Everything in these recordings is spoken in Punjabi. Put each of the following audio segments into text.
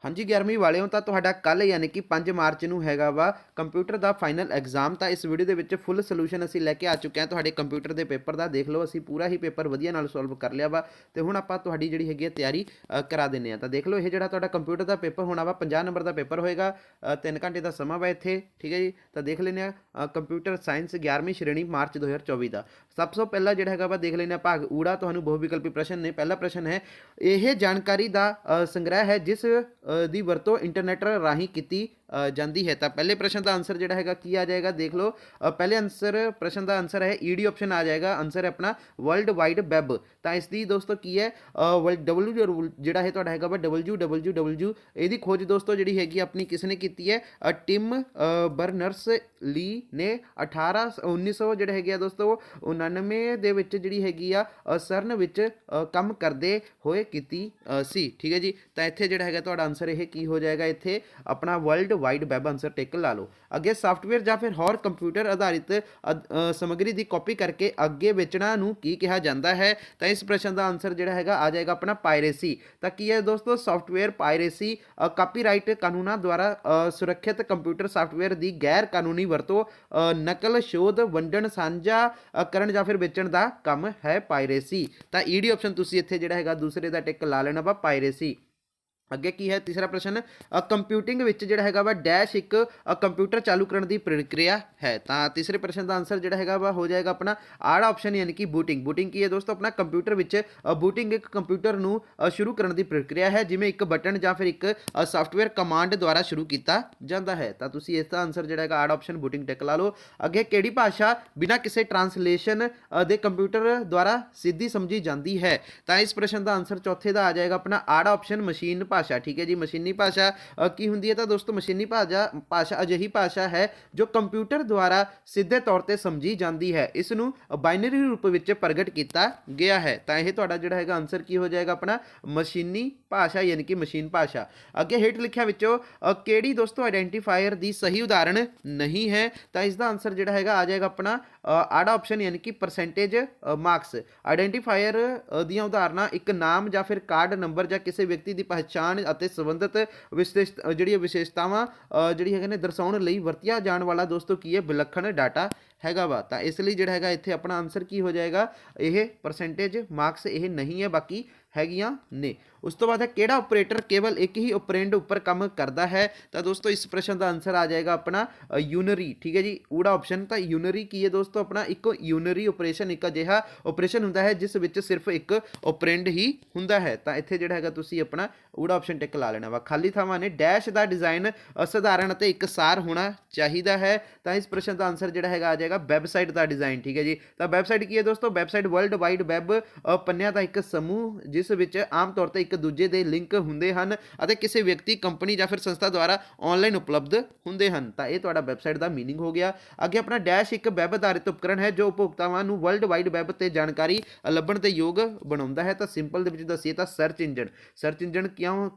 हाँ जी 11वीं वाले हो ਤਾਂ ਤੁਹਾਡਾ ਕੱਲ ਯਾਨੀ ਕਿ 5 ਮਾਰਚ ਨੂੰ ਹੈਗਾ ਵਾ ਕੰਪਿਊਟਰ ਦਾ ਫਾਈਨਲ ਐਗਜ਼ਾਮ। ਤਾਂ ਇਸ ਵੀਡੀਓ ਦੇ ਵਿੱਚ ਫੁੱਲ ਸੋਲੂਸ਼ਨ ਅਸੀਂ ਲੈ ਕੇ ਆ ਚੁੱਕੇ ਹਾਂ ਤੁਹਾਡੇ ਕੰਪਿਊਟਰ ਦੇ ਪੇਪਰ ਦਾ। ਦੇਖ ਲਓ ਅਸੀਂ ਪੂਰਾ ਹੀ ਪੇਪਰ ਵਧੀਆ ਨਾਲ ਸੋਲਵ ਕਰ ਲਿਆ ਵਾ ਤੇ ਹੁਣ ਆਪਾਂ ਤੁਹਾਡੀ ਜਿਹੜੀ ਹੈਗੀ ਹੈ ਤਿਆਰੀ ਕਰਾ ਦਿੰਨੇ ਆ। ਤਾਂ ਦੇਖ ਲਓ ਇਹ ਜਿਹੜਾ ਤੁਹਾਡਾ ਕੰਪਿਊਟਰ ਦਾ ਪੇਪਰ ਹੋਣਾ ਵਾ 50 ਨੰਬਰ ਦਾ ਪੇਪਰ ਹੋਏਗਾ। 3 ਘੰਟੇ ਦਾ ਸਮਾਂ ਵਾ ਇੱਥੇ, ਠੀਕ ਹੈ ਜੀ। ਤਾਂ ਦੇਖ ਲੈਂਦੇ ਆ ਕੰਪਿਊਟਰ ਸਾਇੰਸ 11ਵੀਂ ਸ਼੍ਰੇਣੀ ਮਾਰਚ 2024 ਦਾ। ਸਭ ਤੋਂ ਪਹਿਲਾਂ ਜਿਹੜਾ ਹੈਗਾ ਵਾ ਦੇਖ ਲੈਂਦੇ ਆ ਭਾਗ ਊੜਾ। ਤੁਹਾਨੂੰ ਬਹੁ ਵਿਕਲਪੀ ਪ੍ਰਸ਼ਨ ਨੇ। ਪਹਿਲਾ ਪ੍ਰਸ਼ਨ ਹੈ ਇਹ ਜਾਣਕਾਰੀ ਦਾ ਸੰਗ੍ਰਹਿ ਹੈ ਜਿਸ ਦੀ ਵਰਤੋਂ ਇੰਟਰਨੈਟ ਰਾਹੀਂ ਕੀਤੀ ਜਾਂਦੀ ਹੈ। ਤਾਂ ਪਹਿਲੇ ਪ੍ਰਸ਼ਨ ਦਾ ਆਨਸਰ ਜਿਹੜਾ ਹੈਗਾ ਕੀ ਆ ਜਾਏਗਾ ਦੇਖ ਲਓ। ਪਹਿਲੇ ਆਨਸਰ ਪ੍ਰਸ਼ਨ ਦਾ ਆਨਸਰ ਹੈ ਈਡੀ ਆਪਸ਼ਨ ਆ ਜਾਏਗਾ। ਆਨਸਰ ਹੈ ਆਪਣਾ ਵਰਲਡ ਵਾਈਡ ਵੈਬ। ਤਾਂ ਇਸ ਦੀ ਦੋਸਤੋ ਕੀ ਹੈ ਡਬਲਯੂ ਜਿਹੜਾ ਹੈ ਤੁਹਾਡਾ ਹੈਗਾ ਵਾ www ਇਹਦੀ ਖੋਜ ਦੋਸਤੋ ਜਿਹੜੀ ਹੈਗੀ ਆਪਣੀ ਕਿਸ ਨੇ ਕੀਤੀ ਹੈ ਟਿਮ ਬਰਨਰਸ ਲੀ ਨੇ 1900 ਜਿਹੜੇ ਹੈਗੇ ਆ ਦੋਸਤੋ 99 ਦੇ ਵਿੱਚ ਜਿਹੜੀ ਹੈਗੀ ਆ ਸਰਨ ਵਿੱਚ ਕੰਮ ਕਰਦੇ ਹੋਏ ਕੀਤੀ ਸੀ, ਠੀਕ ਹੈ ਜੀ। ਤਾਂ ਇੱਥੇ ਜਿਹੜਾ ਹੈਗਾ ਤੁਹਾਡਾ ਆਨਸਰ ਇਹ ਕੀ ਹੋ ਜਾਏਗਾ ਇੱਥੇ ਆਪਣਾ ਵਰਲਡ ਵਾਈਡ ਵੈਬ ਆਨਸਰ ਟਿਕ ਲਾ ਲਓ। ਅੱਗੇ ਸਾਫਟਵੇਅਰ ਜਾਂ ਫਿਰ ਹੋਰ ਕੰਪਿਊਟਰ ਆਧਾਰਿਤ ਸਮੱਗਰੀ ਦੀ ਕਾਪੀ ਕਰਕੇ ਅੱਗੇ ਵੇਚਣਾ ਨੂੰ ਕੀ ਕਿਹਾ ਜਾਂਦਾ ਹੈ। ਤਾਂ ਇਸ ਪ੍ਰਸ਼ਨ ਦਾ ਆਨਸਰ ਜਿਹੜਾ ਹੈਗਾ ਆ ਜਾਏਗਾ ਆਪਣਾ ਪਾਇਰੇਸੀ। ਤਾਂ ਕੀ ਹੈ ਦੋਸਤੋ ਸਾਫਟਵੇਅਰ ਪਾਇਰੇਸੀ ਕਾਪੀਰਾਈਟ ਕਾਨੂੰਨਾਂ ਦੁਆਰਾ ਸੁਰੱਖਿਅਤ ਕੰਪਿਊਟਰ ਸਾਫਟਵੇਅਰ ਦੀ ਗੈਰ ਕਾਨੂੰਨੀ ਵਰਤੋਂ, ਨਕਲ, ਸ਼ੋਧ, ਵੰਡਣ, ਸਾਂਝਾ ਕਰਨ ਜਾਂ ਫਿਰ ਵੇਚਣ ਦਾ ਕੰਮ ਹੈ ਪਾਇਰੇਸੀ। ਤਾਂ ਈਡੀ ਆਪਸ਼ਨ ਤੁਸੀਂ ਇੱਥੇ ਜਿਹੜਾ ਹੈਗਾ ਦੂਸਰੇ ਦਾ ਟਿਕ ਲਾ ਲੈਣਾ ਵਾ ਪਾਇਰੇਸੀ। ਅੱਗੇ ਕੀ ਹੈ ਤੀਸਰਾ ਪ੍ਰਸ਼ਨ ਕੰਪਿਊਟਿੰਗ ਵਿੱਚ ਜਿਹੜਾ ਹੈਗਾ ਵਾ ਡੈਸ਼ ਇੱਕ ਕੰਪਿਊਟਰ ਚਾਲੂ ਕਰਨ ਦੀ ਪ੍ਰਕਿਰਿਆ ਹੈ। ਤਾਂ ਤੀਸਰੇ ਪ੍ਰਸ਼ਨ ਦਾ ਆਨਸਰ ਜਿਹੜਾ ਹੈਗਾ ਵਾ ਹੋ ਜਾਏਗਾ ਆਪਣਾ ਆੜ ਆਪਸ਼ਨ ਯਾਨੀ ਕਿ ਬੂਟਿੰਗ। ਬੂਟਿੰਗ ਕੀ ਹੈ ਦੋਸਤੋ ਆਪਣਾ ਕੰਪਿਊਟਰ ਵਿੱਚ ਬੂਟਿੰਗ ਇੱਕ ਕੰਪਿਊਟਰ ਨੂੰ ਸ਼ੁਰੂ ਕਰਨ ਦੀ ਪ੍ਰਕਿਰਿਆ ਹੈ ਜਿਵੇਂ ਇੱਕ ਬਟਨ ਜਾਂ ਫਿਰ ਇੱਕ ਸਾਫਟਵੇਅਰ ਕਮਾਂਡ ਦੁਆਰਾ ਸ਼ੁਰੂ ਕੀਤਾ ਜਾਂਦਾ ਹੈ। ਤਾਂ ਤੁਸੀਂ ਇਸ ਦਾ ਆਨਸਰ ਜਿਹੜਾ ਹੈਗਾ ਆੜ ਆਪਸ਼ਨ ਬੂਟਿੰਗ ਟਿਕ ਲਾ ਲਓ। ਅੱਗੇ ਕਿਹੜੀ ਭਾਸ਼ਾ ਬਿਨਾਂ ਕਿਸੇ ਟਰਾਂਸਲੇਸ਼ਨ ਦੇ ਕੰਪਿਊਟਰ ਦੁਆਰਾ ਸਿੱਧੀ ਸਮਝੀ ਜਾਂਦੀ ਹੈ। ਤਾਂ ਇਸ ਪ੍ਰਸ਼ਨ ਦਾ ਆਨਸਰ ਚੌਥੇ ਦਾ ਆ ਜਾਏਗਾ ਆਪਣਾ ਆੜ ਆਪਸ਼ਨ ਮਸ਼ੀਨ ਭਾਸ਼ਾ, ਠੀਕ ਹੈ ਜੀ। ਮਸ਼ੀਨੀ ਭਾਸ਼ਾ ਕੀ ਹੁੰਦੀ ਹੈ ਤਾਂ ਦੋਸਤੋ ਮਸ਼ੀਨੀ ਭਾਸ਼ਾ ਅਜਿਹੀ ਭਾਸ਼ਾ ਹੈ ਜੋ ਕੰਪਿਊਟਰ ਦੁਆਰਾ ਸਿੱਧੇ ਤੌਰ ਤੇ ਸਮਝੀ ਜਾਂਦੀ ਹੈ। ਇਸ ਨੂੰ ਬਾਈਨਰੀ ਰੂਪ ਵਿੱਚ ਪ੍ਰਗਟ ਕੀਤਾ ਗਿਆ ਹੈ। ਤਾਂ ਇਹ ਤੁਹਾਡਾ ਜਿਹੜਾ ਹੈਗਾ ਆਨਸਰ ਕੀ ਹੋ ਜਾਏਗਾ ਆਪਣਾ ਮਸ਼ੀਨੀ ਭਾਸ਼ਾ ਯਾਨੀ ਕਿ ਮਸ਼ੀਨ ਭਾਸ਼ਾ। ਅੱਗੇ ਹੇਠ ਲਿਖਿਆ ਵਿੱਚੋਂ ਕਿਹੜੀ ਦੋਸਤੋ ਆਇਡੈਂਟੀਫਾਇਰ ਦੀ ਸਹੀ ਉਦਾਹਰਣ ਨਹੀਂ ਹੈ। ਤਾਂ ਇਸ ਦਾ ਆਨਸਰ ਜਿਹੜਾ ਹੈਗਾ ਆ ਜਾਏਗਾ ਆਪਣਾ ਆੜਾ ਆਪਸ਼ਨ ਯਾਨੀ ਕਿ ਪਰਸੈਂਟੇਜ ਮਾਰਕਸ। ਆਇਡੈਂਟੀਫਾਇਰ ਦੀਆਂ ਉਦਾਹਰਨਾਂ ਇੱਕ ਨਾਮ ਜਾਂ ਫਿਰ ਕਾਰਡ ਨੰਬਰ ਜਾਂ ਕਿਸੇ ਵਿਅਕਤੀ ਦੀ ਪਛਾਣ ਅਤੇ ਸੰਬੰਧਿਤ ਜਿਹੜੀਆਂ ਵਿਸ਼ੇਸ਼ਤਾਵਾਂ ਜਿਹੜੀ ਹੈਗੇ ਨੇ ਦਰਸਾਉਣ ਲਈ ਵਰਤਿਆ ਜਾਣ ਵਾਲਾ ਦੋਸਤੋ ਕੀ ਹੈ ਵਿਲੱਖਣ ਡਾਟਾ ਹੈਗਾ ਵਾ। ਤਾਂ ਇਸ ਲਈ ਜਿਹੜਾ ਹੈਗਾ ਇੱਥੇ ਆਪਣਾ ਆਨਸਰ ਕੀ ਹੋ ਜਾਏਗਾ ਇਹ ਪਰਸੈਂਟੇਜ ਮਾਰਕਸ ਇਹ ਨਹੀਂ ਹੈ, ਬਾਕੀ ਹੈਗੀਆਂ ਨੇ। ਉਸ ਤੋਂ ਬਾਅਦ ਹੈ ਕਿਹੜਾ ਆਪਰੇਟਰ ਕੇਵਲ ਇੱਕ ਹੀ ਆਪਰੈਂਡ ਉੱਪਰ ਕੰਮ ਕਰਦਾ ਹੈ। ਤਾਂ ਦੋਸਤੋ ਇਸ ਪ੍ਰਸ਼ਨ ਦਾ ਆਨਸਰ ਆ ਜਾਏਗਾ ਆਪਣਾ ਯੂਨਰੀ, ਠੀਕ ਹੈ ਜੀ। ਊੜਾ ਆਪਸ਼ਨ। ਤਾਂ ਯੂਨਰੀ ਕੀ ਹੈ ਦੋਸਤੋ ਆਪਣਾ ਇੱਕ ਯੂਨਰੀ ਆਪਰੇਸ਼ਨ ਇੱਕ ਅਜਿਹਾ ਆਪਰੇਸ਼ਨ ਹੁੰਦਾ ਹੈ ਜਿਸ ਵਿੱਚ ਸਿਰਫ ਇੱਕ ਆਪਰੈਂਡ ਹੀ ਹੁੰਦਾ ਹੈ। ਤਾਂ ਇੱਥੇ ਜਿਹੜਾ ਹੈਗਾ ਤੁਸੀਂ ਆਪਣਾ ਊੜਾ ਆਪਸ਼ਨ ਟਿਕ ਲਾ ਲੈਣਾ ਵਾ। ਖਾਲੀ ਥਾਵਾਂ ਨੇ ਡੈਸ਼ ਦਾ ਡਿਜ਼ਾਈਨ ਅਸਾਧਾਰਨ ਅਤੇ ਇਕਸਾਰ ਹੋਣਾ ਚਾਹੀਦਾ ਹੈ। ਤਾਂ ਇਸ ਪ੍ਰਸ਼ਨ ਦਾ ਆਨਸਰ ਜਿਹੜਾ ਹੈਗਾ ਆ ਜਾਏਗਾ ਵੈਬਸਾਈਟ ਦਾ ਡਿਜ਼ਾਈਨ, ਠੀਕ ਹੈ ਜੀ। ਤਾਂ ਵੈਬਸਾਈਟ ਕੀ ਹੈ ਦੋਸਤੋ ਵੈਬਸਾਈਟ ਵਰਲਡ ਵਾਈਡ ਵੈਬ ਪੰਨਿਆਂ ਦਾ ਇੱਕ ਸਮੂਹ ਜਿਸ ਵਿੱਚ ਆਮ ਤੌਰ ਤੇ ਇੱਕ ਦੂਜੇ ਦੇ ਲਿੰਕ ਹੁੰਦੇ ਹਨ ਅਤੇ ਕਿਸੇ ਵਿਅਕਤੀ, ਕੰਪਨੀ ਜਾਂ ਫਿਰ ਸੰਸਥਾ ਦੁਆਰਾ ਆਨਲਾਈਨ ਉਪਲਬਧ ਹੁੰਦੇ ਹਨ। ਤਾਂ ਇਹ ਤੁਹਾਡਾ ਵੈਬਸਾਈਟ ਦਾ ਮੀਨਿੰਗ ਹੋ ਗਿਆ। ਅੱਗੇ ਆਪਣਾ ਡੈਸ਼ ਇੱਕ ਵੈਬ ਆਧਾਰਿਤ ਉਪਕਰਨ ਹੈ ਜੋ ਉਪਭੋਗਤਾਵਾਂ ਨੂੰ ਵਰਲਡ ਵਾਈਡ ਵੈਬ ਤੇ ਜਾਣਕਾਰੀ ਲੱਭਣ ਦੇ ਯੋਗ ਬਣਾਉਂਦਾ ਹੈ। ਤਾਂ ਸਿੰਪਲ ਦੇ ਵਿੱਚ ਦੱਸੀਏ ਤਾਂ ਸਰਚ ਇੰਜਨ। ਸਰਚ ਇੰਜਨ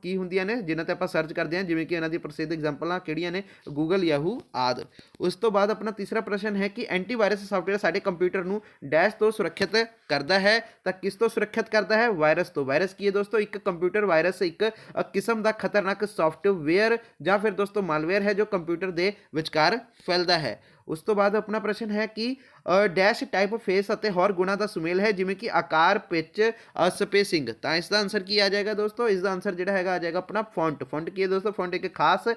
ਕੀ ਹੁੰਦੀਆਂ ਨੇ ਜਿਨ੍ਹਾਂ ਤੇ ਆਪਾਂ ਸਰਚ ਕਰਦੇ ਹਾਂ, ਜਿਵੇਂ ਕਿ ਇਹਨਾਂ ਦੀ ਪ੍ਰਸਿੱਧ ਐਗਜ਼ਾਮਪਲਾਂ ਕਿਹੜੀਆਂ ਨੇ ਗੂਗਲ, ਯਾਹੂ ਆਦਿ। ਉਸ ਤੋਂ ਬਾਅਦ ਆਪਣਾ ਤੀਸਰਾ ਪ੍ਰਸ਼ਨ ਹੈ ਕਿ ਐਂਟੀਵਾਇਰਸ ਸਾਫਟਵੇਅਰ ਸਾਡੇ ਕੰਪਿਊਟਰ ਨੂੰ ਡੈਸ਼ ਤੋਂ ਸੁਰੱਖਿਅਤ ਕਰਦਾ ਹੈ। ਤਾਂ ਕਿਸ ਤੋਂ ਸੁਰੱਖਿਅਤ ਕਰਦਾ ਹੈ ਵਾਇਰਸ ਤੋਂ। ਵਾਇਰਸ ਕੀ ਹੈ ਦੋਸਤੋ ਇੱਕ ਕੰਪਿਊਟਰ ਵਾਇਰਸ ਇੱਕ ਕਿਸਮ ਦਾ ਖਤਰਨਾਕ ਸੌਫਟਵੇਅਰ ਜਾਂ ਫਿਰ ਦੋਸਤੋ ਮਾਲਵੇਅਰ ਹੈ ਜੋ ਕੰਪਿਊਟਰ ਦੇ ਵਿਚਕਾਰ ਫੈਲਦਾ ਹੈ। ਉਸ ਤੋਂ ਬਾਅਦ ਆਪਣਾ ਪ੍ਰਸ਼ਨ ਹੈ ਕਿ ਡੈਸ਼ ਟਾਈਪ ਫੇਸ ਅਤੇ ਹੋਰ ਗੁਣਾਂ ਦਾ ਸੁਮੇਲ ਹੈ ਜਿਵੇਂ ਕਿ ਆਕਾਰ, ਪਿਚ, ਸਪੇਸਿੰਗ। ਤਾਂ ਇਸ ਦਾ ਆਨਸਰ ਕੀ ਆ ਜਾਏਗਾ ਦੋਸਤੋ ਇਸ ਦਾ ਆਨਸਰ ਜਿਹੜਾ ਹੈਗਾ ਆ ਜਾਏਗਾ ਆਪਣਾ ਫੌਂਟ। ਫੌਂਟ ਕੀ ਹੈ ਦੋਸਤੋ ਫੌਂਟ ਇੱਕ ਖਾਸ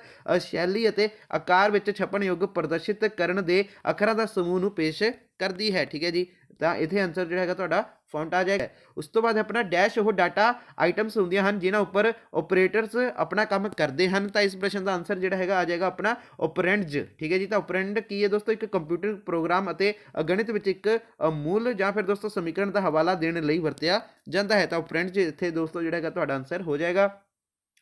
ਸ਼ੈਲੀ ਅਤੇ ਆਕਾਰ ਵਿੱਚ ਛਪਣਯੋਗ ਪ੍ਰਦਰਸ਼ਿਤ ਕਰਨ ਦੇ ਅੱਖਰਾਂ ਦਾ ਸਮੂਹ ਨੂੰ ਪੇਸ਼ ਕਰਦੀ ਹੈ, ਠੀਕ ਹੈ ਜੀ। ਤਾਂ ਇੱਥੇ ਆਨਸਰ ਜਿਹੜਾ ਹੈਗਾ ਤੁਹਾਡਾ ਫੌਂਟ ਆ ਜਾਏਗਾ। ਉਸ ਤੋਂ ਬਾਅਦ ਆਪਣਾ ਡੈਸ਼ ਉਹ ਡਾਟਾ ਆਈਟਮਸ ਹੁੰਦੀਆਂ ਹਨ ਜਿਨ੍ਹਾਂ ਉੱਪਰ ਆਪਰੇਟਰਸ ਆਪਣਾ ਕੰਮ ਕਰਦੇ ਹਨ। ਤਾਂ ਇਸ ਪ੍ਰਸ਼ਨ ਦਾ ਆਨਸਰ ਜਿਹੜਾ ਹੈਗਾ ਆ ਜਾਏਗਾ ਆਪਣਾ ਆਪਰੈਂਡਸ, ਠੀਕ ਹੈ ਜੀ। ਤਾਂ ਆਪਰੈਂਡ ਕੀ ਹੈ ਦੋਸਤੋ ਇੱਕ ਕੰਪਿਊਟਰ ਪ੍ਰੋਗਰਾਮ ਅਤੇ ਗਣਿਤ ਵਿੱਚ ਇੱਕ ਮੂਲ ਜਾਂ ਫਿਰ ਦੋਸਤੋ ਸਮੀਕਰਨ ਦਾ ਹਵਾਲਾ ਦੇਣ ਲਈ ਵਰਤਿਆ ਜਾਂਦਾ ਹੈ। ਤਾਂ ਆਪਰੈਂਡਸ ਇੱਥੇ ਦੋਸਤੋ ਜਿਹੜਾ ਹੈਗਾ ਤੁਹਾਡਾ ਆਨਸਰ ਹੋ ਜਾਏਗਾ।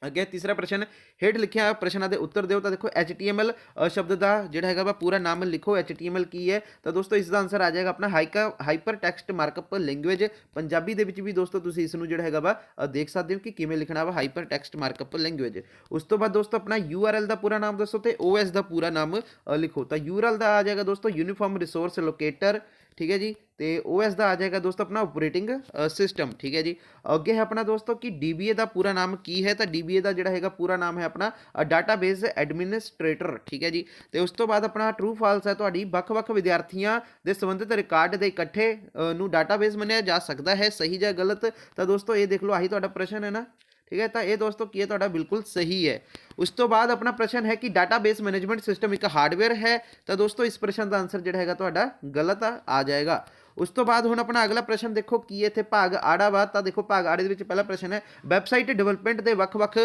ਅੱਗੇ ਤੀਸਰਾ ਪ੍ਰਸ਼ਨ ਹੇਠ ਲਿਖਿਆ ਪ੍ਰਸ਼ਨਾਂ ਦੇ ਉੱਤਰ ਦਿਓ। ਤਾਂ ਦੇਖੋ HTML ਸ਼ਬਦ ਦਾ ਜਿਹੜਾ ਹੈਗਾ ਵਾ ਪੂਰਾ ਨਾਮ ਲਿਖੋ। HTML ਕੀ ਹੈ ਤਾਂ ਦੋਸਤੋ ਇਸ ਦਾ ਆਨਸਰ ਆ ਜਾਏਗਾ ਆਪਣਾ hyper text markup language. Punjabi ਦੇ ਵਿੱਚ ਵੀ ਦੋਸਤੋ ਤੁਸੀਂ ਇਸ ਨੂੰ ਜਿਹੜਾ ਹੈਗਾ ਵਾ ਦੇਖ ਸਕਦੇ ਹੋ ਕਿ ਕਿਵੇਂ ਲਿਖਣਾ ਵਾ ਹਾਈਪਰ ਟੈਕਸਟ ਮਾਰਕਅਪ ਲੈਂਗੁਏਜ। ਉਸ ਤੋਂ ਬਾਅਦ ਦੋਸਤੋ ਆਪਣਾ URL ਦਾ ਪੂਰਾ ਨਾਮ ਦੱਸੋ ਤੇ OS ਦਾ ਪੂਰਾ ਨਾਮ ਲਿਖੋ। ਤਾਂ URL ਦਾ ਆ ਜਾਏਗਾ ਦੋਸਤੋ ਯੂਨੀਫਾਰਮ ਰਿਸੋਰਸ ਲੋਕੇਟਰ, ठीक है जी। तो OS ਦਾ ਆ ਜਾਏਗਾ ਦੋਸਤੋ ਆਪਣਾ ਆਪਰੇਟਿੰਗ ਸਿਸਟਮ। ਠੀਕ ਹੈ ਜੀ। ਅੱਗੇ ਹੈ ਆਪਣਾ ਦੋਸਤੋ ਕਿ DBA ਦਾ ਪੂਰਾ ਨਾਮ ਕੀ ਹੈ, ਤਾਂ DBA ਦਾ ਜਿਹੜਾ ਹੈਗਾ ਪੂਰਾ ਨਾਮ ਹੈ ਆਪਣਾ ਡਾਟਾਬੇਸ ਐਡਮਿਨਿਸਟ੍ਰੇਟਰ। ਠੀਕ ਹੈ ਜੀ। ਤੇ ਉਸ ਤੋਂ ਬਾਅਦ ਆਪਣਾ ਟਰੂ ਫਾਲਸ ਹੈ ਤੁਹਾਡੀ ਵੱਖ-ਵੱਖ ਵਿਦਿਆਰਥੀਆਂ ਦੇ ਸੰਬੰਧਿਤ ਰਿਕਾਰਡ ਦੇ ਇਕੱਠੇ ਨੂੰ ਡਾਟਾਬੇਸ ਮੰਨਿਆ ਜਾ ਸਕਦਾ ਹੈ, ਸਹੀ ਜਾਂ ਗਲਤ। ਤਾਂ ਦੋਸਤੋ ਇਹ ਦੇਖ ਲਓ, ਆਹੀ ਤੁਹਾਡਾ ਪ੍ਰਸ਼ਨ ਹੈ ਨਾ। ठीक है, तो ये दोस्तों की है ਤੁਹਾਡਾ बिल्कुल सही है। उस तो बाद अपना प्रश्न है कि डाटाबेस मैनेजमेंट सिस्टम एक हार्डवेयर है, तो दोस्तों इस प्रश्न का आंसर जो है ਤੁਹਾਡਾ गलत आ जाएगा। उस तो बाद ਹੁਣ ਆਪਣਾ ਅਗਲਾ ਪ੍ਰਸ਼ਨ ਦੇਖੋ ਕੀ ਇੱਥੇ ਭਾਗ ਆੜਾ ਵਾ। ਤਾਂ ਦੇਖੋ ਭਾਗ ਆੜੇ ਦੇ ਵਿੱਚ ਪਹਿਲਾ ਪ੍ਰਸ਼ਨ ਹੈ ਵੈਬਸਾਈਟ ਡਿਵੈਲਪਮੈਂਟ ਦੇ ਵੱਖ-ਵੱਖ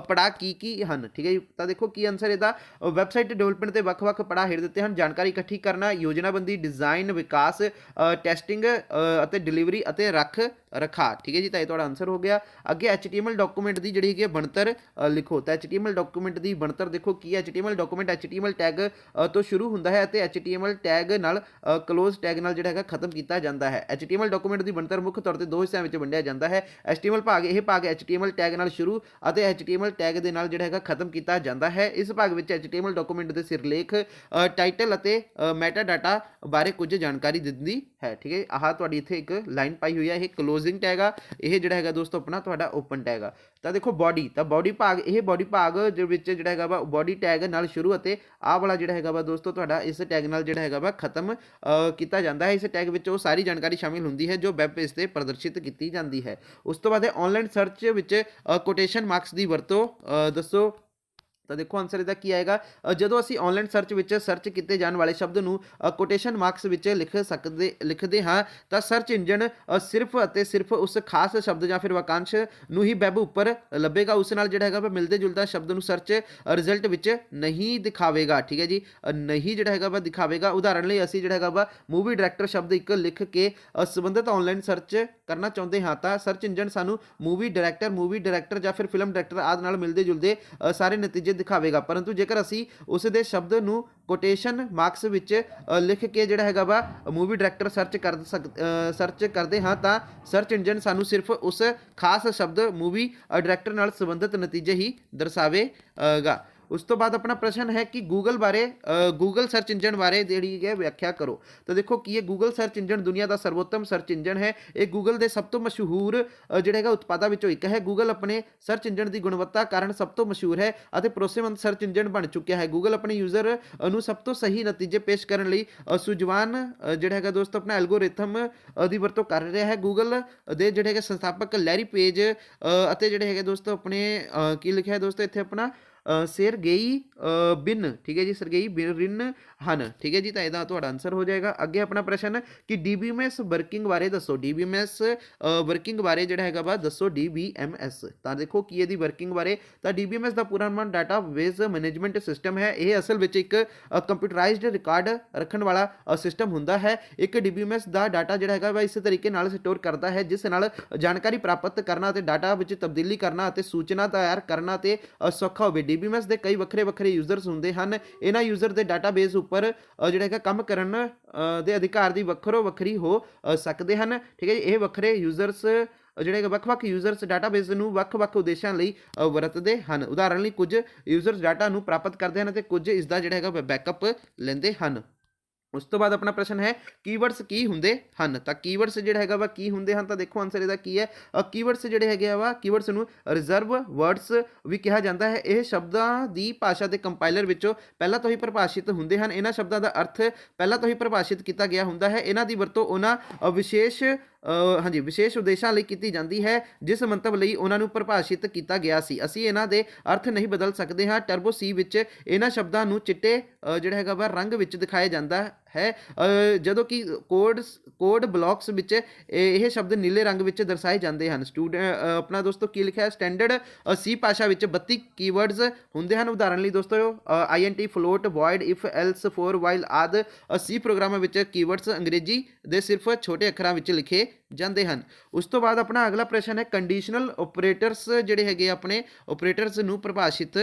ਪੜਾਅ ਕੀ ਹਨ। ਠੀਕ ਹੈ ਜੀ। ਤਾਂ ਦੇਖੋ ਕੀ ਆਨਸਰ ਇਹਦਾ, ਵੈਬਸਾਈਟ ਡਿਵੈਲਪਮੈਂਟ ਦੇ ਵੱਖ-ਵੱਖ ਪੜਾਅ ਹੇਠ ਦਿੱਤੇ ਹਨ। ਜਾਣਕਾਰੀ ਇਕੱਠੀ ਕਰਨਾ, ਯੋਜਨਾਬੰਦੀ, ਡਿਜ਼ਾਈਨ, ਵਿਕਾਸ, ਟੈਸਟਿੰਗ ਅਤੇ ਡਿਲੀਵਰੀ ਅਤੇ ਰਖਾ। ਠੀਕ ਹੈ ਜੀ। ਤਾਂ ਇਹ ਤੁਹਾਡਾ ਆਨਸਰ ਹੋ ਗਿਆ। ਅੱਗੇ HTML ਡਾਕੂਮੈਂਟ ਦੀ ਜਿਹੜੀ ਹੈਗੀ ਬਣਤਰ ਲਿਖੋ। ਤਾਂ HTML ਡਾਕੂਮੈਂਟ ਦੀ ਬਣਤਰ ਦੇਖੋ ਕੀ ਹੈ। HTML ਡਾਕੂਮੈਂਟ HTML ਟੈਗ ਤੋਂ ਸ਼ੁਰੂ ਹੁੰਦਾ ਹੈ ਅਤੇ HTML ਟੈਗ ਨਾਲ ਕਲੋਜ਼ ਟੈਗ ਨਾਲ ਜਿਹੜਾ ਹੈਗਾ ਖਤਮ ਕੀਤਾ ਜਾਂਦਾ ਹੈ। HTML ਡਾਕੂਮੈਂਟ ਦੀ ਬਣਤਰ ਮੁੱਖ ਤੌਰ ਤੇ ਦੋ ਹਿੱਸਿਆਂ ਵਿੱਚ ਵੰਡਿਆ ਜਾਂਦਾ ਹੈ। HTML ਭਾਗ, ਇਹ ਭਾਗ HTML ਟੈਗ ਨਾਲ ਸ਼ੁਰੂ ਅਤੇ HTML ਟੈਗ ਦੇ ਨਾਲ ਜਿਹੜਾ ਹੈਗਾ ਖਤਮ ਕੀਤਾ ਜਾਂਦਾ ਹੈ। ਇਸ ਭਾਗ ਵਿੱਚ HTML ਡਾਕੂਮੈਂਟ ਦੇ ਸਿਰਲੇਖ, ਟਾਈਟਲ ਅਤੇ ਮੈਟਾ ਡਾਟਾ ਬਾਰੇ ਕੁਝ ਜਾਣਕਾਰੀ ਦਿੰਦੀ ਹੈ। ਠੀਕ ਹੈ। ਆਹ ਤੁਹਾਡੀ ਇੱਥੇ ਇੱਕ ਲਾਈਨ ਪਾਈ ਹੋਈ ਹੈ, ਇਹ ਕਲੋਜ਼ਿੰਗ ਟੈਗ ਆ, ਇਹ ਜਿਹੜਾ ਹੈਗਾ ਦੋਸਤੋ ਆਪਣਾ ਤੁਹਾਡਾ ਓਪਨ ਟੈਗ ਆ। ਤਾਂ ਦੇਖੋ ਬੋਡੀ, ਤਾਂ ਬੋਡੀ ਭਾਗ, ਇਹ ਬੋਡੀ ਭਾਗ ਦੇ ਵਿੱਚ ਜਿਹੜਾ ਹੈਗਾ ਵਾ ਬੋਡੀ ਟੈਗ ਨਾਲ ਸ਼ੁਰੂ ਅਤੇ ਆਹ ਵਾਲਾ ਜਿਹੜਾ ਹੈਗਾ ਵਾ ਦੋਸਤੋ ਤੁਹਾਡਾ ਇਸ ਟੈਗ ਨਾਲ ਜਿਹੜਾ ਹੈਗਾ ਵਾ ਖਤਮ ਕੀਤਾ ਜਾਂਦਾ ਹੈ। ਇਸ ਟੈਗ ਵਿੱਚ ਉਹ ਸਾਰੀ ਜਾਣਕਾਰੀ ਸ਼ਾਮਿਲ ਹੁੰਦੀ ਹੈ ਜੋ ਵੈਬ ਪੇਜ ਤੇ ਪ੍ਰਦਰਸ਼ਿਤ ਕੀਤੀ ਜਾਂਦੀ ਹੈ। ਉਸ ਤੋਂ ਬਾਅਦ ਆਨਲਾਈਨ ਸਰਚ ਵਿੱਚ ਕੋਟੇਸ਼ਨ ਮਾਰਕਸ ਦੀ ਵਰਤੋਂ ਦੱਸੋ। ਤਾਂ ਦੇਖੋ ਆਨਸਰ ਇਹਦਾ ਕੀ ਆਏਗਾ, ਜਦੋਂ ਅਸੀਂ ਆਨਲਾਈਨ ਸਰਚ ਵਿੱਚ ਸਰਚ ਕੀਤੇ ਜਾਣ ਵਾਲੇ ਸ਼ਬਦ ਨੂੰ ਕੋਟੇਸ਼ਨ ਮਾਰਕਸ ਵਿੱਚ ਲਿਖਦੇ ਹਾਂ ਤਾਂ ਸਰਚ ਇੰਜਨ ਸਿਰਫ ਅਤੇ ਸਿਰਫ ਉਸ ਖਾਸ ਸ਼ਬਦ ਜਾਂ ਫਿਰ ਵਾਕਾਂਸ਼ ਨੂੰ ਹੀ ਵੈਬ ਉੱਪਰ ਲੱਭੇਗਾ, ਉਸ ਨਾਲ ਜਿਹੜਾ ਹੈਗਾ ਮਿਲਦੇ ਜੁਲਦਾ ਸ਼ਬਦ ਨੂੰ ਸਰਚ ਰਿਜ਼ਲਟ ਵਿੱਚ ਨਹੀਂ ਦਿਖਾਵੇਗਾ। ਠੀਕ ਹੈ ਜੀ, ਨਹੀਂ ਜਿਹੜਾ ਹੈਗਾ ਵਾ ਦਿਖਾਵੇਗਾ। ਉਦਾਹਰਣ ਲਈ ਅਸੀਂ ਜਿਹੜਾ ਹੈਗਾ ਵਾ ਮੂਵੀ ਡਾਇਰੈਕਟਰ ਸ਼ਬਦ ਇੱਕ ਲਿਖ ਕੇ ਸੰਬੰਧਿਤ ਆਨਲਾਈਨ ਸਰਚ ਕਰਨਾ ਚਾਹੁੰਦੇ ਹਾਂ ਤਾਂ ਸਰਚ ਇੰਜਨ ਸਾਨੂੰ ਮੂਵੀ ਡਾਇਰੈਕਟਰ ਜਾਂ ਫਿਰ ਫਿਲਮ ਡਾਇਰੈਕਟਰ ਆਦਿ ਨਾਲ ਮਿਲਦੇ ਜੁਲਦੇ ਸਾਰੇ ਨਤੀਜੇ ਦਿਖਾਵੇਗਾ। ਪਰੰਤੂ ਜੇਕਰ ਅਸੀਂ ਉਸ ਦੇ ਸ਼ਬਦ ਨੂੰ ਕੋਟੇਸ਼ਨ ਮਾਰਕਸ ਵਿੱਚ ਲਿਖ ਕੇ ਜਿਹੜਾ ਹੈਗਾ ਵਾ ਮੂਵੀ ਡਾਇਰੈਕਟਰ ਸਰਚ ਕਰਦੇ ਹਾਂ ਤਾਂ ਸਰਚ ਇੰਜਨ ਸਾਨੂੰ ਸਿਰਫ ਉਸ ਖਾਸ ਸ਼ਬਦ ਮੂਵੀ ਡਾਇਰੈਕਟਰ ਨਾਲ ਸੰਬੰਧਿਤ ਨਤੀਜੇ ਹੀ ਦਰਸਾਵੇਗਾ। ਉਸ ਤੋਂ ਬਾਅਦ ਆਪਣਾ ਪ੍ਰਸ਼ਨ ਹੈ ਕਿ ਗੂਗਲ ਸਰਚ ਇੰਜਨ ਬਾਰੇ ਜਿਹੜੀ ਹੈ ਵਿਆਖਿਆ ਕਰੋ। ਤਾਂ ਦੇਖੋ ਕੀ ਹੈ, ਗੂਗਲ ਸਰਚ ਇੰਜਨ ਦੁਨੀਆ ਦਾ ਸਰਵੋਤਮ ਸਰਚ ਇੰਜਨ ਹੈ। ਇਹ ਗੂਗਲ ਦੇ ਸਭ ਤੋਂ ਮਸ਼ਹੂਰ ਜਿਹੜਾ ਹੈਗਾ ਉਤਪਾਦਾਂ ਵਿੱਚੋਂ ਇੱਕ ਹੈ। ਗੂਗਲ ਆਪਣੇ ਸਰਚ ਇੰਜਨ ਦੀ ਗੁਣਵੱਤਾ ਕਾਰਨ ਸਭ ਤੋਂ ਮਸ਼ਹੂਰ ਹੈ ਅਤੇ ਭਰੋਸੇਮੰਦ ਸਰਚ ਇੰਜਨ ਬਣ ਚੁੱਕਿਆ ਹੈ। ਗੂਗਲ ਆਪਣੇ ਯੂਜ਼ਰ ਨੂੰ ਸਭ ਤੋਂ ਸਹੀ ਨਤੀਜੇ ਪੇਸ਼ ਕਰਨ ਲਈ ਸੁਝਾਵਾਨ ਜਿਹੜਾ ਹੈਗਾ ਦੋਸਤੋ ਆਪਣਾ ਐਲਗੋਰਿਥਮ ਦੀ ਵਰਤੋਂ ਕਰ ਰਿਹਾ ਹੈ। ਗੂਗਲ ਦੇ ਜਿਹੜੇ ਹੈਗੇ ਸੰਸਥਾਪਕ ਲੈਰੀ ਪੇਜ ਅਤੇ ਜਿਹੜੇ ਹੈਗੇ ਦੋਸਤੋ ਆਪਣੇ ਕੀ ਲਿਖਿਆ ਹੈ ਦੋਸਤੋ ਇੱਥੇ ਆਪਣਾ ਸਰਗੇਈ ਬਿਨ। ਠੀਕ ਹੈ ਜੀ, ਸਰਗੇਈ ਬਿਨ ਹਨ। ਠੀਕ ਹੈ ਜੀ। ਤਾਂ ਇਹਦਾ ਤੁਹਾਡਾ ਆਨਸਰ ਹੋ ਜਾਏਗਾ। ਅੱਗੇ ਆਪਣਾ ਪ੍ਰਸ਼ਨ ਕਿ DBMS ਵਰਕਿੰਗ ਬਾਰੇ ਦੱਸੋ। DBMS ਵਰਕਿੰਗ ਬਾਰੇ ਜਿਹੜਾ ਹੈਗਾ ਵਾ ਦੱਸੋ DBMS। ਤਾਂ ਦੇਖੋ ਕੀ ਇਹਦੀ ਵਰਕਿੰਗ ਬਾਰੇ, ਤਾਂ DBMS ਦਾ ਪੂਰਾ ਨਾਮ ਡਾਟਾਬੇਸ ਮੈਨੇਜਮੈਂਟ ਸਿਸਟਮ ਹੈ। ਇਹ ਅਸਲ ਵਿੱਚ ਇੱਕ ਕੰਪਿਊਟਰਾਈਜ਼ਡ ਰਿਕਾਰਡ ਰੱਖਣ ਵਾਲਾ ਸਿਸਟਮ ਹੁੰਦਾ ਹੈ। ਇੱਕ DBMS ਦਾ ਡਾਟਾ ਜਿਹੜਾ ਹੈਗਾ ਵਾ ਇਸ ਤਰੀਕੇ ਨਾਲ ਸਟੋਰ ਕਰਦਾ ਹੈ ਜਿਸ ਨਾਲ ਜਾਣਕਾਰੀ ਪ੍ਰਾਪਤ ਕਰਨਾ ਅਤੇ ਡਾਟਾ ਵਿੱਚ ਤਬਦੀਲੀ ਕਰਨਾ ਅਤੇ ਸੂਚਨਾ ਤਿਆਰ ਕਰਨਾ ਤੇ ਸੌਖਾ ਹੋਵੇ। DBMS ਦੇ ਕਈ ਵੱਖਰੇ ਯੂਜ਼ਰਸ ਹੁੰਦੇ ਹਨ। ਇਹਨਾਂ ਯੂਜ਼ਰ ਦੇ ਡਾਟਾਬੇਸ ਉੱਪਰ ਜਿਹੜਾ ਹੈਗਾ ਕੰਮ ਕਰਨ ਦੇ ਅਧਿਕਾਰ ਦੀ ਵੱਖਰੀ ਹੋ ਸਕਦੇ ਹਨ। ਠੀਕ ਹੈ ਜੀ। ਇਹ ਵੱਖਰੇ ਯੂਜ਼ਰਸ ਜਿਹੜੇ ਵੱਖ-ਵੱਖ ਯੂਜ਼ਰਸ ਡਾਟਾਬੇਸ ਨੂੰ ਵੱਖ-ਵੱਖ ਉਦੇਸ਼ਾਂ ਲਈ ਵਰਤਦੇ ਹਨ। ਉਦਾਹਰਣ ਲਈ ਕੁਝ ਯੂਜ਼ਰਸ ਡਾਟਾ ਨੂੰ ਪ੍ਰਾਪਤ ਕਰਦੇ ਹਨ ਅਤੇ ਕੁਝ ਇਸ ਦਾ ਜਿਹੜਾ ਹੈਗਾ ਬੈਕਅਪ ਲੈਂਦੇ ਹਨ। ਉਸ ਤੋਂ ਬਾਅਦ ਆਪਣਾ ਪ੍ਰਸ਼ਨ ਹੈ ਕੀਵਰਡਸ ਕੀ ਹੁੰਦੇ ਹਨ। ਤਾਂ ਕੀਵਰਡਸ ਜਿਹੜਾ ਹੈਗਾ ਵਾ ਕੀ ਹੁੰਦੇ ਹਨ। ਤਾਂ ਦੇਖੋ ਆਨਸਰ ਇਹਦਾ ਕੀ ਹੈ, ਕੀਵਰਡਸ ਜਿਹੜੇ ਹੈਗੇ ਵਾ ਕੀਵਰਡਸ ਨੂੰ ਰਿਜ਼ਰਵ ਵਰਡਸ ਵੀ ਕਿਹਾ ਜਾਂਦਾ ਹੈ। ਇਹ ਸ਼ਬਦਾਂ ਦੀ ਭਾਸ਼ਾ ਦੇ ਕੰਪਾਈਲਰ ਵਿੱਚੋਂ ਪਹਿਲਾਂ ਤੋਂ ਹੀ ਪਰਿਭਾਸ਼ਿਤ ਹੁੰਦੇ ਹਨ। ਇਹਨਾਂ ਸ਼ਬਦਾਂ ਦਾ ਅਰਥ ਪਹਿਲਾਂ ਤੋਂ ਹੀ ਪਰਿਭਾਸ਼ਿਤ ਕੀਤਾ ਗਿਆ ਹੁੰਦਾ ਹੈ। ਇਹਨਾਂ ਦੀ ਵਰਤੋਂ ਉਹਨਾਂ ਵਿਸ਼ੇਸ਼ ਉਦੇਸ਼ਾਂ ਲਈ ਕੀਤੀ ਜਾਂਦੀ ਹੈ ਜਿਸ ਮੰਤਵ ਲਈ ਉਹਨਾਂ ਨੂੰ ਪਰਿਭਾਸ਼ਿਤ ਕੀਤਾ ਗਿਆ ਸੀ। ਅਸੀਂ ਇਹਨਾਂ ਦੇ ਅਰਥ ਨਹੀਂ ਬਦਲ ਸਕਦੇ ਹਾਂ। ਟਰਬੋ ਸੀ ਵਿੱਚ ਇਹਨਾਂ ਸ਼ਬਦਾਂ ਨੂੰ ਚਿੱਟੇ ਜਿਹੜਾ ਹੈਗਾ ਵਾ ਰੰਗ ਵਿੱਚ ਦਿਖਾਇਆ ਜਾਂਦਾ ਹੈ, ਜਦੋਂ ਕਿ ਕੋਡ ਬਲੌਕਸ ਵਿੱਚ ਇਹ ਸ਼ਬਦ ਨੀਲੇ ਰੰਗ ਵਿੱਚ ਦਰਸਾਏ ਜਾਂਦੇ ਹਨ। ਆਪਣਾ ਦੋਸਤੋ ਕੀ ਲਿਖਿਆ ਹੈ, ਸਟੈਂਡਰਡ ਸੀ ਭਾਸ਼ਾ ਵਿੱਚ 32 ਕੀਵਰਡਸ ਹੁੰਦੇ ਹਨ। ਉਦਾਹਰਣ ਲਈ ਦੋਸਤੋ INT, float, void, if, else, for, while ਆਦਿ ਸੀ ਪ੍ਰੋਗਰਾਮਾਂ ਵਿੱਚ ਕੀਵਰਡਸ ਅੰਗਰੇਜ਼ੀ ਦੇ ਸਿਰਫ ਛੋਟੇ ਅੱਖਰਾਂ ਵਿੱਚ ਲਿਖੇ ਜਾਂਦੇ ਹਨ। ਉਸ ਤੋਂ ਬਾਅਦ ਆਪਣਾ ਅਗਲਾ ਪ੍ਰਸ਼ਨ ਹੈ ਕੰਡੀਸ਼ਨਲ ਓਪਰੇਟਰਸ ਜਿਹੜੇ ਹੈਗੇ ਆਪਣੇ ਓਪਰੇਟਰਸ ਨੂੰ ਪਰਿਭਾਸ਼ਿਤ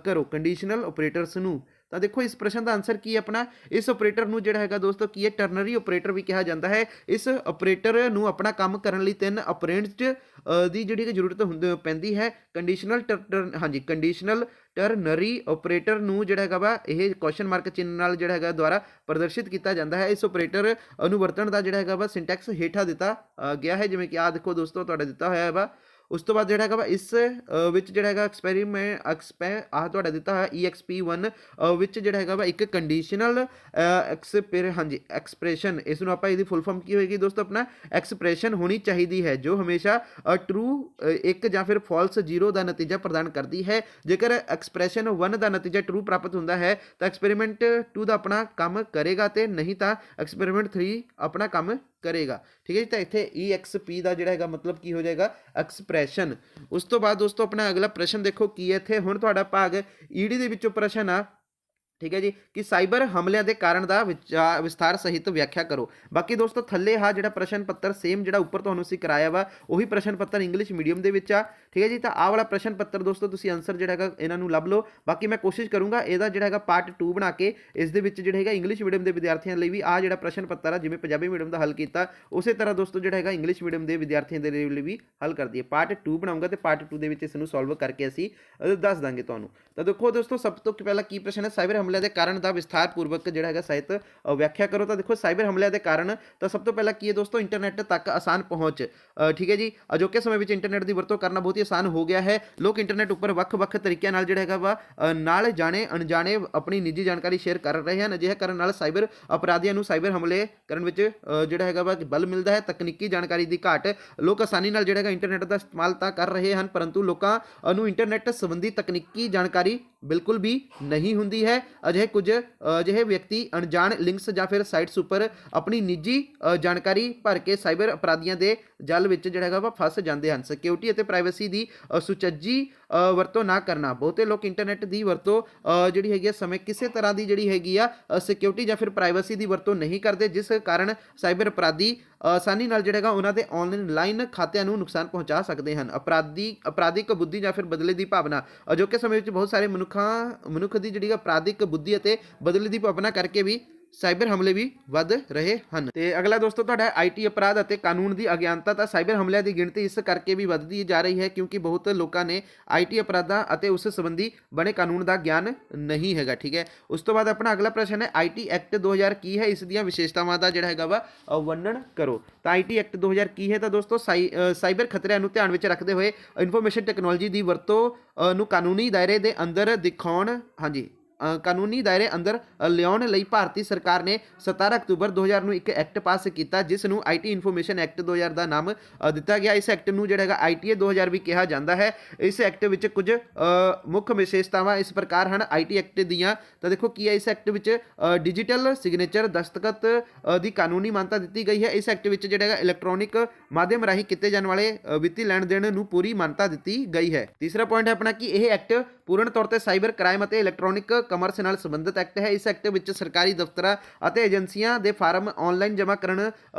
ਕਰੋ। ਕੰਡੀਸ਼ਨਲ ਓਪਰੇਟਰਸ ਨੂੰ ਤਾਂ ਦੇਖੋ ਇਸ ਪ੍ਰਸ਼ਨ ਦਾ ਆਨਸਰ ਕੀ ਹੈ ਆਪਣਾ, ਇਸ ਆਪਰੇਟਰ ਨੂੰ ਜਿਹੜਾ ਹੈਗਾ ਦੋਸਤੋ ਕੀ ਹੈ, ਟਰਨਰੀ ਆਪਰੇਟਰ ਵੀ ਕਿਹਾ ਜਾਂਦਾ ਹੈ। ਇਸ ਆਪਰੇਟਰ ਨੂੰ ਆਪਣਾ ਕੰਮ ਕਰਨ ਲਈ 3 ਆਪਰੈਂਟਸ ਦੀ ਜਿਹੜੀ ਜ਼ਰੂਰਤ ਪੈਂਦੀ ਹੈ। ਕੰਡੀਸ਼ਨਲ ਟਰਨਰੀ ਆਪਰੇਟਰ ਨੂੰ ਜਿਹੜਾ ਹੈਗਾ ਵਾ ਇਹ ਕੁਐਸਚਨ ਮਾਰਕ ਚਿੰਨ੍ਹ ਨਾਲ ਜਿਹੜਾ ਹੈਗਾ ਦੁਆਰਾ ਪ੍ਰਦਰਸ਼ਿਤ ਕੀਤਾ ਜਾਂਦਾ ਹੈ। ਇਸ ਆਪਰੇਟਰ ਨੂੰ ਵਰਤਣ ਦਾ ਜਿਹੜਾ ਹੈਗਾ ਵਾ ਸਿੰਟੈਕਸ ਹੇਠਾਂ ਦਿੱਤਾ ਗਿਆ ਹੈ, ਜਿਵੇਂ ਕਿ ਆਹ ਦੇਖੋ ਦੋਸਤੋ ਤੁਹਾਡਾ ਦਿੱਤਾ ਹੋਇਆ ਵਾ। ਉਸ ਤੋਂ ਬਾਅਦ ਜਿਹੜਾ ਹੈਗਾ ਵਾ ਇਸ ਵਿੱਚ ਜਿਹੜਾ ਹੈਗਾ ਆਹ ਤੁਹਾਡਾ ਦਿੱਤਾ ਹੋਇਆ EXP1 ਵਿੱਚ ਜਿਹੜਾ ਹੈਗਾ ਵਾ ਇੱਕ ਕੰਡੀਸ਼ਨਲ ਐਕਸਪ੍ਰੈਸ਼ਨ, ਇਸ ਨੂੰ ਆਪਾਂ ਇਹਦੀ ਫੁੱਲ ਫਾਰਮ ਕੀ ਹੋਏਗੀ ਦੋਸਤੋ, ਆਪਣਾ ਐਕਸਪ੍ਰੈਸ਼ਨ ਹੋਣੀ ਚਾਹੀਦੀ ਹੈ ਜੋ ਹਮੇਸ਼ਾ ਟਰੂ 1 ਜਾਂ ਫਿਰ ਫਾਲਸ 0 ਦਾ ਨਤੀਜਾ ਪ੍ਰਦਾਨ ਕਰਦੀ ਹੈ। ਜੇਕਰ ਐਕਸਪ੍ਰੈਸ਼ਨ 1 ਦਾ ਨਤੀਜਾ ਟਰੂ ਪ੍ਰਾਪਤ ਹੁੰਦਾ ਹੈ ਤਾਂ ਐਕਸਪੈਰੀਮੈਂਟ 2 ਦਾ ਆਪਣਾ ਕੰਮ ਕਰੇਗਾ ਤੇ ਨਹੀਂ ਤਾਂ ਐਕਸਪੈਰੀਮੈਂਟ 3 ਆਪਣਾ ਕੰਮ ਕਰੇਗਾ। ਠੀਕ ਹੈ ਜੀ, ਤਾਂ ਇੱਥੇ EXP ਦਾ ਜਿਹੜਾ ਹੈਗਾ ਮਤਲਬ ਕੀ ਹੋ ਜਾਏਗਾ, ਐਕਸਪ੍ਰੈਸ਼ਨ। ਉਸ ਤੋਂ ਬਾਅਦ ਦੋਸਤੋ ਆਪਣਾ ਅਗਲਾ ਪ੍ਰਸ਼ਨ ਦੇਖੋ ਕੀ ਹੈ ਇੱਥੇ। ਹੁਣ ਤੁਹਾਡਾ ਭਾਗ ED ਦੇ ਵਿੱਚੋਂ ਪ੍ਰਸ਼ਨ ਆ, ਠੀਕ ਹੈ ਜੀ, ਕਿ ਸਾਈਬਰ ਹਮਲਿਆਂ ਦੇ ਕਾਰਨ ਦਾ ਵਿਸਥਾਰ ਸਹਿਤ ਵਿਆਖਿਆ ਕਰੋ। ਬਾਕੀ ਦੋਸਤੋ ਥੱਲੇ ਆ ਜਿਹੜਾ ਪ੍ਰਸ਼ਨ ਪੱਤਰ ਸੇਮ ਜਿਹੜਾ ਉੱਪਰ ਤੁਹਾਨੂੰ ਅਸੀਂ ਕਰਾਇਆ ਵਾ ਉਹੀ ਪ੍ਰਸ਼ਨ ਪੱਤਰ ਇੰਗਲਿਸ਼ ਮੀਡੀਅਮ ਦੇ ਵਿੱਚ ਆ। ਠੀਕ ਹੈ ਜੀ, ਤਾਂ ਆਹ ਵਾਲਾ ਪ੍ਰਸ਼ਨ ਪੱਤਰ ਦੋਸਤੋ ਤੁਸੀਂ ਆਨਸਰ ਜਿਹੜਾ ਹੈਗਾ ਇਹਨਾਂ ਨੂੰ ਲੱਭ ਲਓ। ਬਾਕੀ ਮੈਂ ਕੋਸ਼ਿਸ਼ ਕਰੂੰਗਾ ਇਹਦਾ ਜਿਹੜਾ ਹੈਗਾ ਪਾਰਟ 2 ਬਣਾ ਕੇ ਇਸ ਦੇ ਵਿੱਚ ਜਿਹੜਾ ਹੈਗਾ ਇੰਗਲਿਸ਼ ਮੀਡੀਅਮ ਦੇ ਵਿਦਿਆਰਥੀਆਂ ਲਈ ਵੀ ਆਹ ਜਿਹੜਾ ਪ੍ਰਸ਼ਨ ਪੱਤਰ ਆ ਜਿਵੇਂ ਪੰਜਾਬੀ ਮੀਡੀਅਮ ਦਾ ਹੱਲ ਕੀਤਾ ਉਸੇ ਤਰ੍ਹਾਂ ਦੋਸਤੋ ਜਿਹੜਾ ਹੈਗਾ ਇੰਗਲਿਸ਼ ਮੀਡੀਅਮ ਦੇ ਵਿਦਿਆਰਥੀਆਂ ਦੇ ਲਈ ਵੀ ਹੱਲ ਕਰ ਦਈਏ। ਪਾਰਟ 2 ਬਣਾਉਂਗਾ ਤੇ ਪਾਰਟ 2 ਦੇ ਵਿੱਚ ਇਸ ਨੂੰ ਸੋਲਵ ਕਰਕੇ ਅਸੀਂ ਦੱਸ ਦਾਂਗੇ ਤੁਹਾਨੂੰ। ਤਾਂ ਦੇਖੋ ਦੋਸਤੋ ਸਭ ਤੋਂ ਪਹਿਲਾਂ ਕੀ ਪ੍ਰਸ਼ਨ ਹੈ, ਸਾਈਬਰ ਹਮਲਿਆਂ ਦੇ ਕਾਰਨ ਦਾ ਵਿਸਥਾਰ ਪੂਰਵਕ ਜਿਹੜਾ ਹੈਗਾ ਸਾਹਿਤ ਵਿਆਖਿਆ ਕਰੋ। ਤਾਂ ਦੇਖੋ ਸਾਈਬਰ ਹਮਲਿਆਂ ਦੇ ਕਾਰਨ ਤਾਂ ਸਭ ਤੋਂ ਪਹਿਲਾਂ ਕੀ ਹੈ ਦੋਸਤੋ, ਇੰਟਰਨੈਟ ਤੱਕ ਆਸਾਨ ਪਹੁੰਚ। ਠੀਕ ਹੈ ਜੀ, ਅਜੋਕੇ ਸਮੇਂ ਵਿੱਚ ਇੰਟਰਨੈਟ ਦੀ ਵਰਤੋਂ ਕਰਨਾ ਬਹੁਤ ਹੀ ਆਸਾਨ ਹੋ ਗਿਆ ਹੈ। ਲੋਕ ਇੰਟਰਨੈਟ ਉੱਪਰ ਵੱਖ-ਵੱਖ ਤਰੀਕਿਆਂ ਨਾਲ ਜਿਹੜਾ ਹੈਗਾ ਵਾ ਨਾਲ ਜਾਣੇ ਅਣਜਾਣੇ ਆਪਣੀ ਨਿੱਜੀ ਜਾਣਕਾਰੀ ਸ਼ੇਅਰ ਕਰ ਰਹੇ ਹਨ। ਅਜਿਹਾ ਕਰਨ ਨਾਲ ਸਾਈਬਰ ਅਪਰਾਧੀਆਂ ਨੂੰ ਸਾਈਬਰ ਹਮਲੇ ਕਰਨ ਵਿੱਚ ਜਿਹੜਾ ਹੈਗਾ ਵਾ ਬਲ ਮਿਲਦਾ ਹੈ। ਤਕਨੀਕੀ ਜਾਣਕਾਰੀ ਦੀ ਘਾਟ, ਲੋਕ ਆਸਾਨੀ ਨਾਲ ਜਿਹੜਾ ਹੈਗਾ ਇੰਟਰਨੈਟ ਦਾ ਇਸਤੇਮਾਲ ਤਾਂ ਕਰ ਰਹੇ ਹਨ ਪਰੰਤੂ ਲੋਕਾਂ ਨੂੰ ਇੰਟਰਨੈਟ ਸੰਬੰਧੀ ਤਕਨੀਕੀ ਜਾਣਕਾਰੀ ਬਿਲਕੁਲ ਵੀ ਨਹੀਂ ਹੁੰਦੀ ਹੈ। ਅਜਿਹੇ ਵਿਅਕਤੀ ਅਣਜਾਣ ਲਿੰਕਸ ਜਾਂ ਫਿਰ ਸਾਈਟਸ ਉੱਪਰ ਆਪਣੀ ਨਿੱਜੀ ਜਾਣਕਾਰੀ ਭਰ ਕੇ ਸਾਈਬਰ ਅਪਰਾਧੀਆਂ ਦੇ ਜਲ ਵਿੱਚ ਜਿਹੜਾ ਹੈਗਾ ਵਾ ਫਸ ਜਾਂਦੇ ਹਨ। ਸਿਕਿਉਰਿਟੀ ਅਤੇ ਪ੍ਰਾਈਵੇਸੀ ਦੀ ਸੁਚੱਜੀ ਵਰਤੋਂ ਨਾ ਕਰਨਾ, ਬਹੁਤੇ ਲੋਕ ਇੰਟਰਨੈਟ ਦੀ ਵਰਤੋਂ ਜਿਹੜੀ ਹੈਗੀ ਸਮੇਂ ਕਿਸੇ ਤਰ੍ਹਾਂ ਦੀ ਜਿਹੜੀ ਹੈਗੀ ਆ ਸਿਕਿਉਰਿਟੀ ਜਾਂ ਫਿਰ ਪ੍ਰਾਈਵੇਸੀ ਦੀ ਵਰਤੋਂ ਨਹੀਂ ਕਰਦੇ, ਜਿਸ ਕਾਰਨ ਸਾਈਬਰ ਅਪਰਾਧੀ ਆਸਾਨੀ ਨਾਲ ਜਿਹੜਾ ਹੈਗਾ ਉਹਨਾਂ ਦੇ ਆਨਲਾਈਨ ਖਾਤਿਆਂ ਨੂੰ ਨੁਕਸਾਨ ਪਹੁੰਚਾ ਸਕਦੇ ਹਨ। ਅਪਰਾਧਿਕ ਬੁੱਧੀ ਜਾਂ ਫਿਰ ਬਦਲੇ ਦੀ ਭਾਵਨਾ, ਅਜੋਕੇ ਸਮੇਂ ਵਿੱਚ ਬਹੁਤ ਸਾਰੇ ਮਨੁੱਖ ਦੀ ਜਿਹੜੀ ਅਪਰਾਧਿਕ ਬੁੱਧੀ ਅਤੇ ਬਦਲੇ ਦੀ ਭਾਵਨਾ ਕਰਕੇ ਵੀ ਸਾਈਬਰ ਹਮਲੇ ਵੀ ਵੱਧ ਰਹੇ ਹਨ। ਤੇ ਅਗਲਾ ਦੋਸਤੋ ਤੁਹਾਡਾ IT ਅਪਰਾਧ ਅਤੇ ਕਾਨੂੰਨ ਦੀ ਅਗਿਆਨਤਾ। ਤਾਂ ਸਾਈਬਰ ਹਮਲਿਆਂ ਦੀ ਗਿਣਤੀ ਇਸ ਕਰਕੇ ਵੀ ਵੱਧਦੀ ਜਾ ਰਹੀ ਹੈ ਕਿਉਂਕਿ ਬਹੁਤ ਲੋਕਾਂ ਨੇ IT ਅਪਰਾਧਾਂ ਅਤੇ ਉਸ ਸੰਬੰਧੀ ਬਣੇ ਕਾਨੂੰਨ ਦਾ ਗਿਆਨ ਨਹੀਂ ਹੈਗਾ। ਠੀਕ ਹੈ, ਉਸ ਤੋਂ ਬਾਅਦ ਆਪਣਾ ਅਗਲਾ ਪ੍ਰਸ਼ਨ ਹੈ IT ਐਕਟ 2000 ਕੀ ਹੈ, ਇਸ ਦੀਆਂ ਵਿਸ਼ੇਸ਼ਤਾਵਾਂ ਦਾ ਜਿਹੜਾ ਹੈਗਾ ਵਾ ਵਰਣਨ ਕਰੋ। ਤਾਂ IT ਐਕਟ 2000 ਕੀ ਹੈ, ਤਾਂ ਦੋਸਤੋ ਸਾਈਬਰ ਖਤਰਿਆਂ ਨੂੰ ਧਿਆਨ ਵਿੱਚ ਰੱਖਦੇ ਹੋਏ ਇਨਫੋਰਮੇਸ਼ਨ ਟੈਕਨੋਲੋਜੀ ਦੀ ਵਰਤੋਂ ਨੂੰ ਕਾਨੂੰਨੀ ਦਾਇਰੇ ਦੇ ਅੰਦਰ ਕਾਨੂੰਨੀ ਦਾਇਰੇ ਅੰਦਰ ਲਿਆਉਣ ਲਈ ਭਾਰਤੀ ਸਰਕਾਰ ਨੇ 17 ਅਕਤੂਬਰ 2000 ਨੂੰ ਇੱਕ ਐਕਟ ਪਾਸ ਕੀਤਾ ਜਿਸ ਨੂੰ IT ਇਨਫੋਰਮੇਸ਼ਨ ਐਕਟ 2000 ਦਾ ਨਾਮ ਦਿੱਤਾ ਗਿਆ। ਇਸ ਐਕਟ ਨੂੰ ਜਿਹੜਾ ਹੈਗਾ ITA 2000 ਵੀ ਕਿਹਾ ਜਾਂਦਾ ਹੈ। ਇਸ ਐਕਟ ਵਿੱਚ ਕੁਝ ਮੁੱਖ ਵਿਸ਼ੇਸ਼ਤਾਵਾਂ ਇਸ ਪ੍ਰਕਾਰ ਹਨ IT ਐਕਟ ਦੀਆਂ। ਤਾਂ ਦੇਖੋ ਕੀ ਹੈ, ਇਸ ਐਕਟ ਵਿੱਚ ਡਿਜੀਟਲ ਸਿਗਨੇਚਰ ਦਸਤਖਤ ਦੀ ਕਾਨੂੰਨੀ ਮਾਨਤਾ ਦਿੱਤੀ ਗਈ ਹੈ। ਇਸ ਐਕਟ ਵਿੱਚ ਜਿਹੜਾ ਹੈਗਾ ਇਲੈਕਟ੍ਰੋਨਿਕ ਮਾਧਿਅਮ ਰਾਹੀਂ ਕੀਤੇ ਜਾਣ ਵਾਲੇ ਵਿੱਤੀ ਲੈਣ ਦੇਣ ਨੂੰ ਪੂਰੀ ਮਾਨਤਾ ਦਿੱਤੀ ਗਈ ਹੈ। ਤੀਸਰਾ ਪੁਆਇੰਟ ਹੈ ਆਪਣਾ ਕਿ ਇਹ ਐਕਟ ਪੂਰਨ ਤੌਰ ਤੇ ਸਾਈਬਰ ਕ੍ਰਾਈਮ ਅਤੇ ਇਲੈਕਟ੍ਰੋਨਿਕ ਕਮਰਸ ਨਾਲ ਸੰਬੰਧਿਤ ਐਕਟ ਹੈ। ਇਸ ਐਕਟ ਵਿੱਚ ਸਰਕਾਰੀ ਦਫ਼ਤਰਾਂ ਅਤੇ ਏਜੰਸੀਆਂ ਦੇ ਫਾਰਮ ਆਨਲਾਈਨ ਜਮ੍ਹਾਂ ਕਰਨ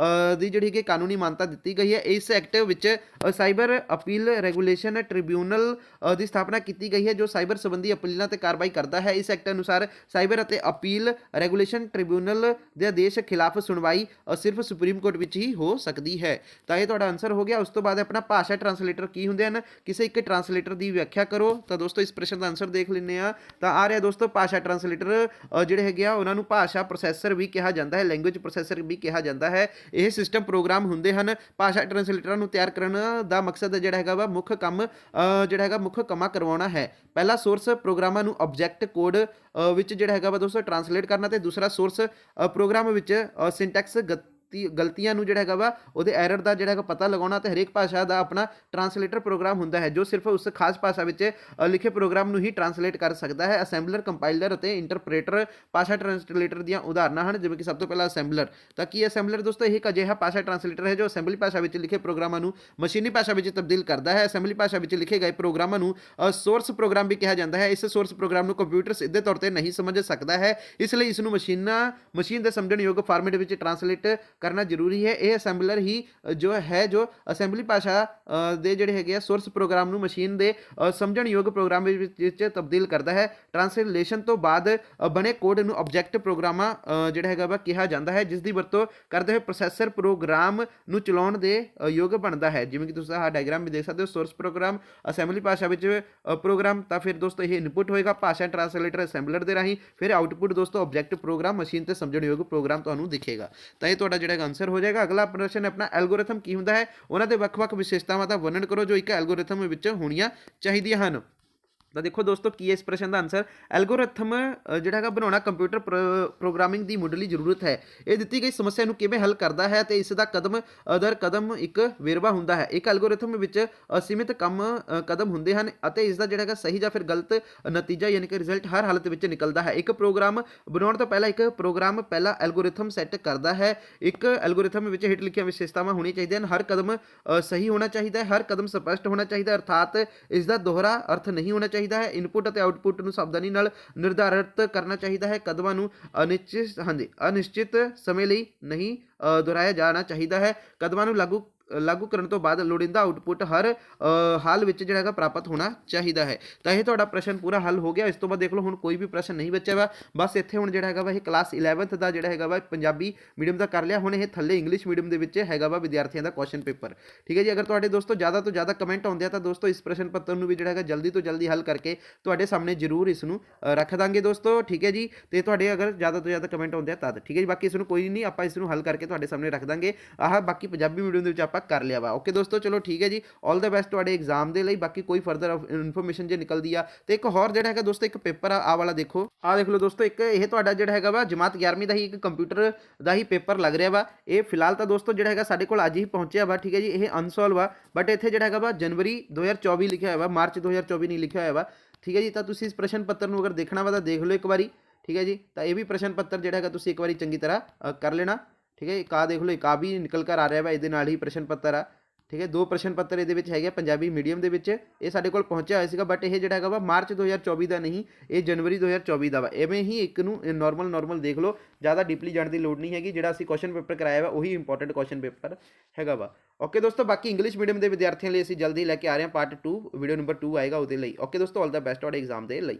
ਦੀ ਜਿਹੜੀ ਕਿ ਕਾਨੂੰਨੀ ਮਾਨਤਾ ਦਿੱਤੀ ਗਈ ਹੈ। ਇਸ ਐਕਟ ਵਿੱਚ ਸਾਈਬਰ ਅਪੀਲ ਰੈਗੂਲੇਸ਼ਨ ਟ੍ਰਿਬਿਊਨਲ ਦੀ ਸਥਾਪਨਾ ਕੀਤੀ ਗਈ ਹੈ ਜੋ ਸਾਈਬਰ ਸੰਬੰਧੀ ਅਪੀਲਾਂ ਤੇ ਕਾਰਵਾਈ ਕਰਦਾ ਹੈ। ਇਸ ਐਕਟ ਅਨੁਸਾਰ ਸਾਈਬਰ ਅਤੇ ਅਪੀਲ ਰੈਗੂਲੇਸ਼ਨ ਟ੍ਰਿਬਿਊਨਲ ਦੇ ਆਦੇਸ਼ ਖਿਲਾਫ ਸੁਣਵਾਈ ਸਿਰਫ ਸੁਪਰੀਮ ਕੋਰਟ ਵਿੱਚ ਹੀ ਹੋ ਸਕਦੀ ਹੈ। ਤਾਂ ਇਹ ਤੁਹਾਡਾ ਆਨਸਰ ਹੋ ਗਿਆ। ਉਸ ਤੋਂ ਬਾਅਦ ਆਪਣਾ ਭਾਸ਼ਾ ਟਰਾਂਸਲੇਟਰ ਕੀ ਹੁੰਦੇ ਹਨ, ਕਿਸੇ ਇੱਕ ਟਰਾਂਸਲੇਟਰ ਦੀ ਵਿਆਖਿਆ ਕਰੋ। ਤਾਂ ਦੋਸਤੋ ਇਸ ਪ੍ਰਸ਼ਨ ਦਾ ਆਨਸਰ ਦੇਖ ਲੈਂਦੇ ਆ। ਤਾਂ ਆ ਰਿਹਾ ਦੋਸਤੋ ਭਾਸ਼ਾ ਟਰਾਂਸਲੇਟਰ ਜਿਹੜੇ ਹੈਗੇ ਆ ਉਹਨਾਂ ਨੂੰ ਭਾਸ਼ਾ ਪ੍ਰੋਸੈਸਰ ਵੀ ਕਿਹਾ ਜਾਂਦਾ ਹੈ, ਲੈਂਗੁਏਜ ਪ੍ਰੋਸੈਸਰ ਵੀ ਕਿਹਾ ਜਾਂਦਾ ਹੈ। ਇਹ ਸਿਸਟਮ ਪ੍ਰੋਗਰਾਮ ਹੁੰਦੇ ਹਨ। ਭਾਸ਼ਾ ਟਰਾਂਸਲੇਟਰਾਂ ਨੂੰ ਤਿਆਰ ਕਰਨ ਦਾ ਮਕਸਦ ਜਿਹੜਾ ਹੈਗਾ ਵਾ ਮੁੱਖ ਕੰਮਾਂ ਕਰਵਾਉਣਾ ਹੈ। ਪਹਿਲਾ ਸੋਰਸ ਪ੍ਰੋਗਰਾਮਾਂ ਨੂੰ ਆਬਜੈਕਟ ਕੋਡ ਵਿੱਚ ਜਿਹੜਾ ਹੈਗਾ ਵਾ ਦੋਸਤੋ ਟਰਾਂਸਲੇਟ ਕਰਨਾ ਤੇ ਦੂਸਰਾ ਸੋਰਸ ਪ੍ਰੋਗਰਾਮ ਵਿੱਚ ਸਿੰਟੈਕਸ ਗਲਤੀਆਂ ਨੂੰ ਜਿਹੜਾ ਹੈਗਾ ਵਾ ਉਹਦੇ ਐਰਰ ਦਾ ਜਿਹੜਾ ਹੈਗਾ ਪਤਾ ਲਗਾਉਣਾ। ਤੇ ਹਰੇਕ ਭਾਸ਼ਾ ਦਾ ਆਪਣਾ ਟਰਾਂਸਲੇਟਰ ਪ੍ਰੋਗਰਾਮ ਹੁੰਦਾ ਹੈ ਜੋ ਸਿਰਫ ਉਸ ਖਾਸ ਭਾਸ਼ਾ ਵਿੱਚ ਲਿਖੇ ਪ੍ਰੋਗਰਾਮ ਨੂੰ ਹੀ ਟਰਾਂਸਲੇਟ ਕਰ ਸਕਦਾ ਹੈ। ਅਸੈਂਬਲਰ, ਕੰਪਾਈਲਰ ਅਤੇ ਇੰਟਰਪ੍ਰੇਟਰ ਭਾਸ਼ਾ ਟਰਾਂਸਲੇਟਰ ਦੀਆਂ ਉਦਾਹਰਨਾਂ ਹਨ, ਜਿਵੇਂ ਕਿ ਸਭ ਤੋਂ ਪਹਿਲਾਂ ਅਸੈਂਬਲਰ। ਤਾਂ ਕੀ ਅਸੈਂਬਲਰ ਦੋਸਤੋ ਇਹ ਇੱਕ ਅਜਿਹਾ ਭਾਸ਼ਾ ਟਰਾਂਸਲੇਟਰ ਹੈ ਜੋ ਅਸੈਂਬਲੀ ਭਾਸ਼ਾ ਵਿੱਚ ਲਿਖੇ ਪ੍ਰੋਗਰਾਮਾਂ ਨੂੰ ਮਸ਼ੀਨੀ ਭਾਸ਼ਾ ਵਿੱਚ ਤਬਦੀਲ ਕਰਦਾ ਹੈ। ਅਸੈਂਬਲੀ ਭਾਸ਼ਾ ਵਿੱਚ ਲਿਖੇ ਗਏ ਪ੍ਰੋਗਰਾਮਾਂ ਨੂੰ ਸੋਰਸ ਪ੍ਰੋਗਰਾਮ ਵੀ ਕਿਹਾ ਜਾਂਦਾ ਹੈ। ਇਸ ਸੋਰਸ ਪ੍ਰੋਗਰਾਮ ਨੂੰ ਕੰਪਿਊਟਰ ਸਿੱਧੇ ਤੌਰ ਤੇ ਨਹੀਂ ਸਮਝ ਸਕਦਾ ਹੈ, ਇਸ ਲਈ ਇਸ ਨੂੰ ਮਸ਼ੀਨ ਦੇ ਸਮਝਣ ਯੋਗ ਫਾਰਮੈਟ ਵਿੱਚ ਟਰਾਂਸਲੇਟ ਕਰਨਾ ਜ਼ਰੂਰੀ ਹੈ। ਇਹ ਅਸੈਂਬਲਰ ਹੀ ਜੋ ਅਸੈਂਬਲੀ ਭਾਸ਼ਾ ਦੇ ਜਿਹੜੇ ਹੈਗੇ ਆ ਸੋਰਸ ਪ੍ਰੋਗਰਾਮ ਨੂੰ ਮਸ਼ੀਨ ਦੇ ਸਮਝਣਯੋਗ ਪ੍ਰੋਗਰਾਮ ਵਿੱਚ ਤਬਦੀਲ ਕਰਦਾ ਹੈ। ਟ੍ਰਾਂਸਲੇਸ਼ਨ ਤੋਂ ਬਾਅਦ ਬਣੇ ਕੋਡ ਨੂੰ ਆਬਜੈਕਟ ਪ੍ਰੋਗਰਾਮਾਂ ਜਿਹੜਾ ਹੈਗਾ ਵਾ ਕਿਹਾ ਜਾਂਦਾ ਹੈ, ਜਿਸ ਦੀ ਵਰਤੋਂ ਕਰਦੇ ਹੋਏ ਪ੍ਰੋਸੈਸਰ ਪ੍ਰੋਗਰਾਮ ਨੂੰ ਚਲਾਉਣ ਦੇ ਯੋਗ ਬਣਦਾ ਹੈ। ਜਿਵੇਂ ਕਿ ਤੁਸੀਂ ਆਹ ਡਾਇਗਰਾਮ ਵੀ ਦੇਖ ਸਕਦੇ ਹੋ, ਸੋਰਸ ਪ੍ਰੋਗਰਾਮ ਅਸੈਂਬਲੀ ਭਾਸ਼ਾ ਵਿੱਚ ਪ੍ਰੋਗਰਾਮ, ਤਾਂ ਫਿਰ ਦੋਸਤੋ ਇਹ ਇਨਪੁਟ ਹੋਏਗਾ ਭਾਸ਼ਾ ਟ੍ਰਾਂਸਲੇਟਰ ਅਸੈਂਬਲਰ ਦੇ ਰਾਹੀਂ, ਫਿਰ ਆਊਟਪੁੱਟ ਦੋਸਤੋ ਆਬਜੈਕਟ ਪ੍ਰੋਗਰਾਮ ਮਸ਼ੀਨ ਤੇ ਸਮਝਣਯੋਗ ਪ੍ਰੋਗਰਾਮ ਤੁਹਾਨੂੰ ਦਿਖੇਗਾ। ਤਾਂ ਇਹ ਤੁਹਾਡਾ ਜਿਹੜਾ ਆਨਸਰ ਹੋ ਜਾਏਗਾ। ਅਗਲਾ ਪ੍ਰਸ਼ਨ ਆਪਣਾ ਐਲਗੋਰਿਥਮ ਕੀ ਹੁੰਦਾ ਹੈ, ਉਹਨਾਂ ਦੇ ਵੱਖ-ਵੱਖ ਵਿਸ਼ੇਸ਼ਤਾਵਾਂ ਦਾ ਵਰਣਨ ਕਰੋ ਜੋ ਇੱਕ ਐਲਗੋਰਿਥਮ ਵਿੱਚ ਹੋਣੀਆਂ ਚਾਹੀਦੀਆਂ ਹਨ। ਤਾਂ ਦੇਖੋ ਦੋਸਤੋ ਕੀ ਹੈ ਇਸ ਪ੍ਰਸ਼ਨ ਦਾ ਆਨਸਰ। ਐਲਗੋਰਿਥਮ ਜਿਹੜਾ ਹੈਗਾ ਬਣਾਉਣਾ ਕੰਪਿਊਟਰ ਪ੍ਰੋਗਰਾਮਿੰਗ ਦੀ ਮੁੱਢਲੀ ਜ਼ਰੂਰਤ ਹੈ। ਇਹ ਦਿੱਤੀ ਗਈ ਸਮੱਸਿਆ ਨੂੰ ਕਿਵੇਂ ਹੱਲ ਕਰਦਾ ਹੈ ਤੇ ਇਸ ਦਾ ਕਦਮ ਦਰ ਕਦਮ ਇੱਕ ਵੇਰਵਾ ਹੁੰਦਾ ਹੈ। ਇੱਕ ਐਲਗੋਰਿਥਮ ਵਿੱਚ ਅਸੀਮਿਤ ਕਦਮ ਹੁੰਦੇ ਹਨ ਅਤੇ ਇਸ ਦਾ ਜਿਹੜਾ ਹੈਗਾ ਸਹੀ ਜਾਂ ਫਿਰ ਗਲਤ ਨਤੀਜਾ ਯਾਨੀ ਕਿ ਰਿਜ਼ਲਟ ਹਰ ਹਾਲਤ ਵਿੱਚ ਨਿਕਲਦਾ ਹੈ। ਇੱਕ ਪ੍ਰੋਗਰਾਮ ਬਣਾਉਣ ਤੋਂ ਪਹਿਲਾਂ ਇੱਕ ਪ੍ਰੋਗਰਾਮ ਪਹਿਲਾਂ ਐਲਗੋਰਿਥਮ ਸੈੱਟ ਕਰਦਾ ਹੈ। ਇੱਕ ਐਲਗੋਰਿਥਮ ਵਿੱਚ ਹੇਠ ਲਿਖੀਆਂ ਵਿਸ਼ੇਸ਼ਤਾਵਾਂ ਹੋਣੀਆਂ ਚਾਹੀਦੀਆਂ ਹਨ। ਹਰ ਕਦਮ ਸਹੀ ਹੋਣਾ ਚਾਹੀਦਾ ਹੈ, ਹਰ ਕਦਮ ਸਪਸ਼ਟ ਹੋਣਾ ਚਾਹੀਦਾ ਹੈ, ਅਰਥਾਤ ਇਸ ਦਾ ਦੋਹਰਾ ਅਰਥ ਨਹੀਂ ਹੋਣਾ ਚਾਹੀਦਾ ਹੈ। ਇਨਪੁਟ ਅਤੇ ਆਊਟਪੁੱਟ ਨੂੰ ਸਾਵਧਾਨੀ ਨਾਲ ਨਿਰਧਾਰਿਤ ਕਰਨਾ ਚਾਹੀਦਾ ਹੈ। ਕਦਮਾਂ ਨੂੰ ਅਨਿਸ਼ਚਿਤ ਸਮੇਂ ਲਈ ਨਹੀਂ ਦੁਹਰਾਇਆ ਜਾਣਾ ਚਾਹੀਦਾ ਹੈ। ਕਦਮਾਂ ਨੂੰ ਲਾਗੂ ਕਰਨ ਤੋਂ ਬਾਅਦ ਲੋੜੀਂਦਾ ਆਊਟਪੁੱਟ ਹਰ ਹਾਲ ਵਿੱਚ ਜਿਹੜਾ ਹੈਗਾ ਪ੍ਰਾਪਤ ਹੋਣਾ ਚਾਹੀਦਾ ਹੈ। ਤਾਂ ਇਹ ਤੁਹਾਡਾ ਪ੍ਰਸ਼ਨ ਪੂਰਾ ਹੱਲ ਹੋ ਗਿਆ। ਇਸ ਤੋਂ ਬਾਅਦ ਦੇਖ ਲਓ ਹੁਣ ਕੋਈ ਵੀ ਪ੍ਰਸ਼ਨ ਨਹੀਂ ਬਚਿਆ ਵਾ, ਬਸ ਇੱਥੇ ਹੁਣ ਜਿਹੜਾ ਹੈਗਾ ਵਾ ਇਹ ਕਲਾਸ 11th ਦਾ ਜਿਹੜਾ ਹੈਗਾ ਵਾ ਪੰਜਾਬੀ ਮੀਡੀਅਮ ਦਾ ਕਰ ਲਿਆ। ਹੁਣ ਇਹ ਥੱਲੇ ਇੰਗਲਿਸ਼ ਮੀਡੀਅਮ ਦੇ ਵਿੱਚ ਹੈਗਾ ਵਾ ਵਿਦਿਆਰਥੀਆਂ ਦਾ ਕੁਐਸਚਨ ਪੇਪਰ। ਠੀਕ ਹੈ ਜੀ, ਅਗਰ ਤੁਹਾਡੇ ਦੋਸਤੋ ਜ਼ਿਆਦਾ ਤੋਂ ਜ਼ਿਆਦਾ ਕਮੈਂਟ ਆਉਂਦੇ ਆ ਤਾਂ ਦੋਸਤੋ ਇਸ ਪ੍ਰਸ਼ਨ ਪੱਤਰ ਨੂੰ ਵੀ ਜਿਹੜਾ ਹੈਗਾ ਜਲਦੀ ਤੋਂ ਜਲਦੀ ਹੱਲ ਕਰਕੇ ਤੁਹਾਡੇ ਸਾਹਮਣੇ ਜ਼ਰੂਰ ਇਸ ਨੂੰ ਰੱਖ ਦਾਂਗੇ ਦੋਸਤੋ। ਠੀਕ ਹੈ ਜੀ, ਤੇ ਤੁਹਾਡੇ ਅਗਰ ਜ਼ਿਆਦਾ ਤੋਂ ਜ਼ਿਆਦਾ ਕਮੈਂਟ ਆਉਂਦੇ ਆ ਤਦ ਠੀਕ ਹੈ ਜੀ, ਬਾਕੀ ਇਸ ਨੂੰ ਕੋਈ ਨਹੀਂ, ਆਪਾਂ ਇਸ ਨੂੰ ਹੱਲ ਕਰਕੇ ਤੁਹਾਡੇ ਸਾਹਮਣੇ ਰੱਖ ਦਾਂਗੇ। ਆਹ ਬਾਕੀ ਪੰਜਾਬੀ ਮੀਡੀਅਮ ਦੇ ਵਿੱਚ ਆਪਾਂ ਕਰ ਲਿਆ ਵਾ। ਓਕੇ ਦੋਸਤੋ, ਚਲੋ ਠੀਕ ਹੈ ਜੀ, ਆਲ ਦਾ ਬੈਸਟ ਤੁਹਾਡੇ ਐਗਜ਼ਾਮ ਦੇ ਲਈ। ਬਾਕੀ ਕੋਈ ਫਰਦਰ ਇਨਫੋਰਮੇਸ਼ਨ ਜੇ ਨਿਕਲਦੀ ਆ ਤੇ ਇੱਕ ਹੋਰ ਜਿਹੜਾ ਹੈਗਾ ਦੋਸਤੋ ਇੱਕ ਪੇਪਰ ਆ ਵਾਲਾ ਦੇਖੋ, ਆਹ ਦੇਖ ਲਓ ਦੋਸਤੋ, ਇੱਕ ਇਹ ਤੁਹਾਡਾ ਜਿਹੜਾ ਹੈਗਾ ਵਾ ਜਮਾਤ 11ਵੀਂ ਦਾ ਹੀ ਇੱਕ ਕੰਪਿਊਟਰ ਦਾ ਹੀ ਪੇਪਰ ਲੱਗ ਰਿਹਾ ਵਾ। ਇਹ ਫਿਲਹਾਲ ਤਾਂ ਦੋਸਤੋ ਜਿਹੜਾ ਹੈਗਾ ਸਾਡੇ ਕੋਲ ਅੱਜ ਹੀ ਪਹੁੰਚਿਆ ਵਾ। ਠੀਕ ਹੈ ਜੀ, ਇਹ ਅਨਸੋਲਵ ਆ, ਬਟ ਇੱਥੇ ਜਿਹੜਾ ਹੈਗਾ ਵਾ ਜਨਵਰੀ 2024 ਲਿਖਿਆ ਹੋਇਆ ਵਾ, ਮਾਰਚ 2024 ਨਹੀਂ ਲਿਖਿਆ ਹੋਇਆ ਵਾ। ਠੀਕ ਹੈ ਜੀ, ਤਾਂ ਤੁਸੀਂ ਇਸ ਪ੍ਰਸ਼ਨ ਪੱਤਰ ਨੂੰ ਅਗਰ ਦੇਖਣਾ ਵਾ ਤਾਂ ਦੇਖ ਲਓ ਇੱਕ ਵਾਰੀ। ਠੀਕ ਹੈ ਜੀ, ਤਾਂ ਇਹ ਵੀ ਪ੍ਰਸ਼ਨ ਪੱਤਰ ਜਿਹੜਾ ਹੈਗਾ ਤੁਸੀਂ ਇੱਕ ਵਾਰੀ ਚੰਗੀ ਤਰ੍ਹਾਂ ਕਰ ਲੈਣਾ। ਠੀਕ ਹੈ, ਇੱਕ ਆਹ ਦੇਖ ਲਓ, ਇੱਕ ਆ ਵੀ ਨਿਕਲ ਕਰ ਆ ਰਿਹਾ ਵਾ, ਇਹਦੇ ਨਾਲ ਹੀ ਪ੍ਰਸ਼ਨ ਪੱਤਰ ਆ। ਠੀਕ ਹੈ, 2 ਪ੍ਰਸ਼ਨ ਪੱਤਰ ਇਹਦੇ ਵਿੱਚ ਹੈਗੇ ਪੰਜਾਬੀ ਮੀਡੀਅਮ ਦੇ ਵਿੱਚ, ਇਹ ਸਾਡੇ ਕੋਲ ਪਹੁੰਚਿਆ ਹੋਇਆ ਸੀਗਾ, ਬਟ ਇਹ ਜਿਹੜਾ ਹੈਗਾ ਵਾ ਮਾਰਚ 2024 ਦਾ ਨਹੀਂ, ਇਹ ਜਨਵਰੀ 2024 ਦਾ ਵਾ। ਐਵੇਂ ਹੀ ਇੱਕ ਨੂੰ ਨੋਰਮਲ ਦੇਖ ਲਓ, ਜ਼ਿਆਦਾ ਡੀਪਲੀ ਜਾਣ ਦੀ ਲੋੜ ਨਹੀਂ ਹੈਗੀ। ਜਿਹੜਾ ਅਸੀਂ ਕੁਐਸਚਨ ਪੇਪਰ ਕਰਾਇਆ ਵਾ ਉਹੀ ਇੰਪੋਰਟੈਂਟ ਕੁਐਸਚਨ ਪੇਪਰ ਹੈਗਾ ਵਾ। ਓਕੇ ਦੋਸਤੋ, ਬਾਕੀ ਇੰਗਲਿਸ਼ ਮੀਡੀਅਮ ਦੇ ਵਿਦਿਆਰਥੀਆਂ ਲਈ ਅਸੀਂ ਜਲਦੀ ਲੈ ਕੇ ਆ ਰਹੇ ਹਾਂ ਪਾਰਟ 2, ਵੀਡੀਓ ਨੰਬਰ 2 ਆਏਗਾ ਉਹਦੇ ਲਈ। ਓਕੇ ਦੋਸਤੋ, ਆਲ ਦਾ ਬੈਸਟ ਤੁਹਾਡੇ ਐਗਜ਼ਾਮ ਦੇ ਲਈ।